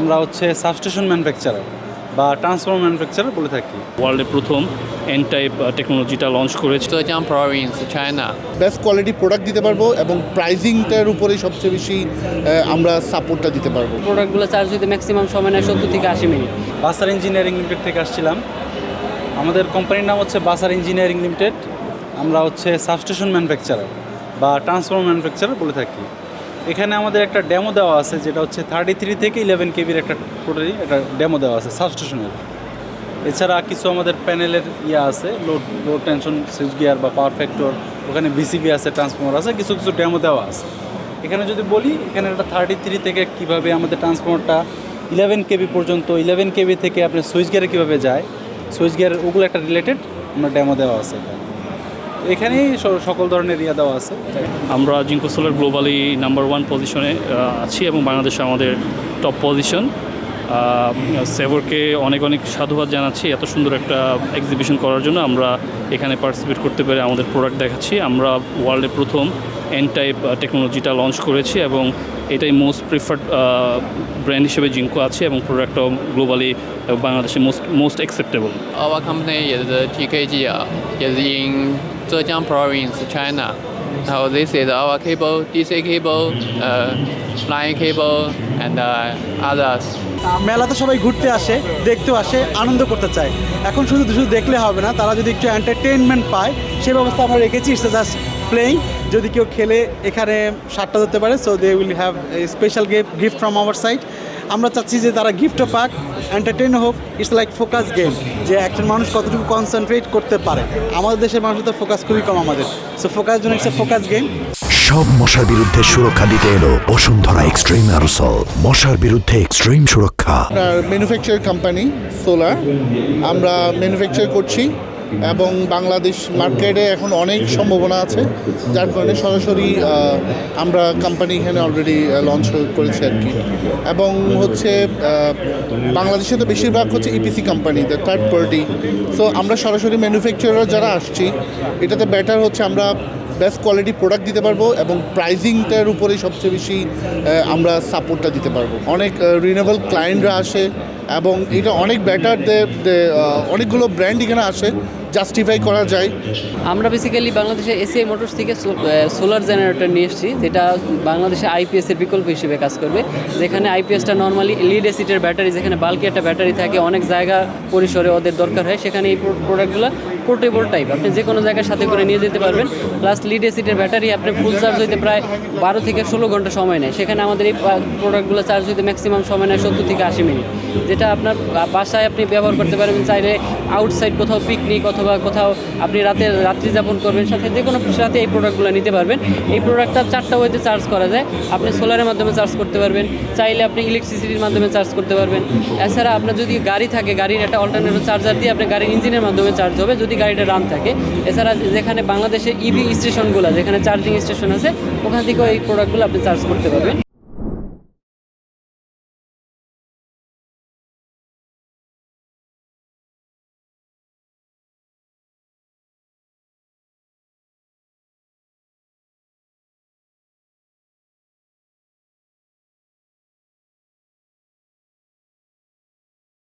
আমরা হচ্ছে substation manufacturer বা ট্রান্সফর্মার ম্যানুফ্যাকচারার বলে থাকি। ওয়ার্ল্ডের প্রথম এন টাইপ টেকনোলজিটা লঞ্চ করেছে। Zhejiang Province, China. Best quality product দিতে পারবো এবং প্রাইজিংটার উপরেই সবচেয়ে বেশি আমরা সাপোর্টটা দিতে পারবো। প্রোডাক্টগুলো চার্জ দিতে ম্যাক্সিমাম সময় নেয় 70 থেকে 80 মিনিট। বাসার ইঞ্জিনিয়ারিং লিমিটেড থেকে আসছিলাম। আমাদের কোম্পানির নাম হচ্ছে বাসার ইঞ্জিনিয়ারিং লিমিটেড। আমরা হচ্ছে সাবস্টেশন ম্যানুফ্যাকচারার বা ট্রান্সফর্মার ম্যানুফ্যাকচারার বলে থাকি। এখানে আমাদের একটা ডেমো দেওয়া আছে, যেটা হচ্ছে 33 থেকে 11 কেবির একটা টোটালি একটা ডেমো দেওয়া আছে সাবস্টেশনের। এছাড়া কিছু আমাদের প্যানেলের আছে, লো টেনশন সুইচ গিয়ার বা পাওয়ার ফ্যাক্টর, ওখানে বিসিবি আছে, ট্রান্সফর্মার আছে, কিছু কিছু ডেমো দেওয়া আছে। এখানে যদি বলি, এখানে একটা 33 থেকে কীভাবে আমাদের ট্রান্সফর্মারটা 11 কেবি পর্যন্ত, 11 কেবি থেকে আপনার সুইচ গিয়ারে কীভাবে যায়, সুইচ গিয়ারের ওগুলো একটা রিলেটেড আমরা ডেমো দেওয়া আছে। এখানেই সকল ধরনের দেওয়া আছে। আমরা জিঙ্কো সোলার গ্লোবালি নাম্বার 1 পজিশনে আছি এবং বাংলাদেশে আমাদের টপ পজিশন। সেভরকে অনেক অনেক সাধুবাদ জানাচ্ছি এত সুন্দর একটা এক্সিবিশন করার জন্য। আমরা এখানে পার্টিসিপেট করতে পেরে আমাদের প্রোডাক্ট দেখাচ্ছি। আমরা ওয়ার্ল্ডের প্রথম এন টাইপ টেকনোলজিটা লঞ্চ করেছি এবং এটাই মোস্ট প্রিফার্ড ব্র্যান্ড হিসেবে জিঙ্কো আছে এবং প্রোডাক্টটাও গ্লোবালি বাংলাদেশে most acceptable. Our company is TKG, is in Zhejiang Province, China. Now this is our cable, DC cable, line cable, and others. মেলাতে সবাই ঘুরতে আসে, দেখতেও আসে, আনন্দ করতে চায়। এখন শুধু শুধু দেখলে হবে না, তারা যদি একটু এন্টারটেইনমেন্ট পায় সেই ব্যবস্থা আমরা রেখেছি। It's just playing. যদি কেউ খেলে এখানে সারটা ধরতে পারে, so they will have a special gift from our side. আমরা চাচ্ছি যে তারা গিফটও পাক, এন্টারটেইন হোক। ইটস লাইক ফোকাস গেম, যে একজন মানুষ কতটুকু কনসেন্ট্রেট করতে পারে। আমাদের দেশের মানুষের তো ফোকাস খুবই কম আমাদের, সো ফোকাস জন্য ইটস এ ফোকাস গেম। সব মশার বিরুদ্ধে সুরক্ষা দিতে এলো বসুন্ধরা এক্সট্রিম অ্যারোসল, মশার বিরুদ্ধে এক্সট্রিম সুরক্ষা। ম্যানুফ্যাকচার কোম্পানি সোলার, আমরা ম্যানুফ্যাকচার করছি এবং বাংলাদেশ মার্কেটে এখন অনেক সম্ভাবনা আছে, যার কারণে সরাসরি আমরা কোম্পানি এখানে অলরেডি লঞ্চ করেছি আর কি। এবং হচ্ছে বাংলাদেশে তো বেশিরভাগ হচ্ছে EPC company, the third party. So আমরা সরাসরি ম্যানুফ্যাকচারার যারা আসছি, এটাতে বেটার হচ্ছে আমরা বেস্ট কোয়ালিটি প্রোডাক্ট দিতে পারবো এবং প্রাইজিংটার উপরেই সবচেয়ে বেশি আমরা সাপোর্টটা দিতে পারবো। অনেক রিনেবল ক্লায়েন্টরা আসে এবং এটা অনেক বেটার, অনেকগুলো ব্র্যান্ড এখানে আসে, জাস্টিফাই করা যায়। আমরা বেসিক্যালি বাংলাদেশে এসিআই মোটরস থেকে সোলার জেনারেটর নিয়ে এসেছি, যেটা বাংলাদেশে আইপিএসের বিকল্প হিসেবে কাজ করবে। যেখানে আইপিএসটা নর্মালি লিড অ্যাসিডের ব্যাটারি, যেখানে বাল্কি একটা ব্যাটারি থাকে, অনেক জায়গা পরিসরে ওদের দরকার হয়, সেখানে এই প্রোডাক্টগুলো পোর্টেবল টাইপ, আপনি যে কোনো জায়গায় সাথে করে নিয়ে যেতে পারবেন। প্লাস লিড অ্যাসিডের ব্যাটারি আপনি ফুল চার্জ হইতে প্রায় 12 থেকে 16 ঘন্টা সময় নেয়। সেখানে আমাদের এই প্রোডাক্টগুলো চার্জ হইতে ম্যাক্সিমাম সময় নেয় 70 থেকে 80 মিনিট, যেটা আপনার বাসায় আপনি ব্যবহার করতে পারবেন। চাইলে আউটসাইড কোথাও পিকনিক অথবা কোথাও আপনি রাত্রি যাপন করবেন, সাথে যে কোনো সাথে এই প্রোডাক্টগুলো নিতে পারবেন। এই প্রোডাক্টটা 4টা ওয়েতে চার্জ করা যায়। আপনি সোলারের মাধ্যমে চার্জ করতে পারবেন, চাইলে আপনি ইলেকট্রিসিটির মাধ্যমে চার্জ করতে পারবেন। এছাড়া আপনার যদি গাড়ি থাকে, গাড়ির একটা অল্টারনেটিভ চার্জার দিয়ে আপনার গাড়ির ইঞ্জিনের মাধ্যমে চার্জ হবে যদি গাড়িটা রান থাকে। এছাড়া যেখানে বাংলাদেশে ইভি স্টেশনগুলো, যেখানে চার্জিং স্টেশন আছে, ওখান থেকেও এই প্রোডাক্টগুলো আপনি চার্জ করতে পারবেন।